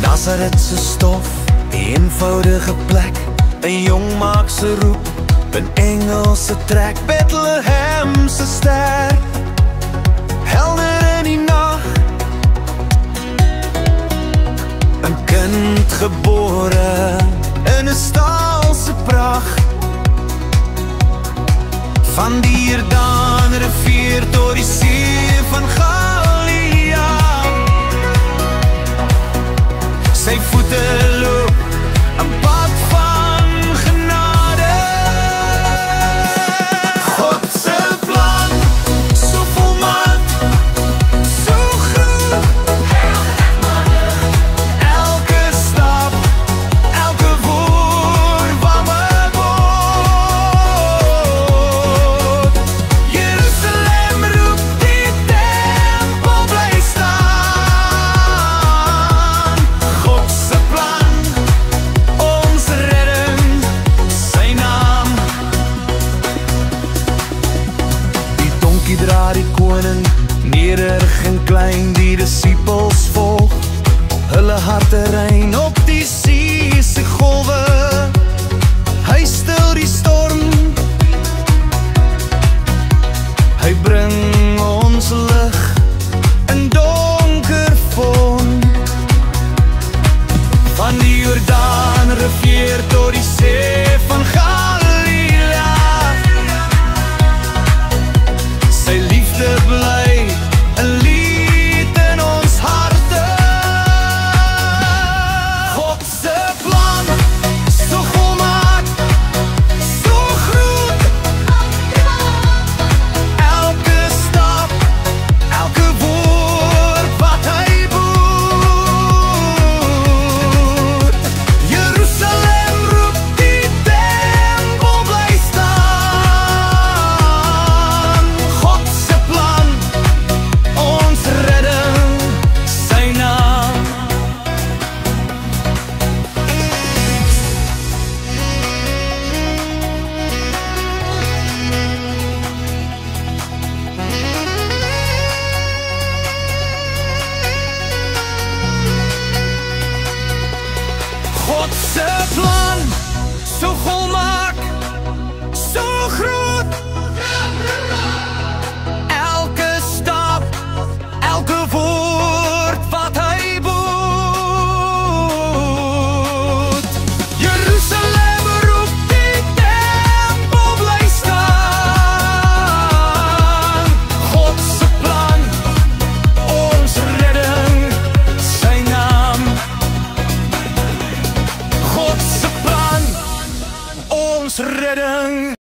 Nasaretse stof, die eenvoudige plek, 'n jong maak se roep, 'n Engelse trek, Bethlehem se ster, helder in die nag, 'n kind gebore in 'n stalse pracht, van die Jordaanrivier tot die see van Galilea. Sy voete loop 'n pad van genade. God se plan, so volmaak, so groot, elke stap, elke woord van my woord. Jerusalem roep, die tempel bly staan. God se plan, ons redding, sy naam. Die donkie dra die koning, nederig en klein, die disippels volg, hulle harte rein op die see se golwe. Hy stil die storm, hy bring ons lig in donker vorm, van die Jordaanrivier tot die see van Galilea. Sy liefde bly 'n lied in ons harte. God se plan, so volmaak, so groot, elke stap, elke woord wat hy boet. Jerusalem roep, die tempel bly staan. God se plan, ons redding, sy naam. God se plan, so volmaak, so groot, elke stap, elke woord wat hy boet. Jerusalem roep, die tempel bly staan. God se plan, ons redding, sy naam. God se plan, ons redding.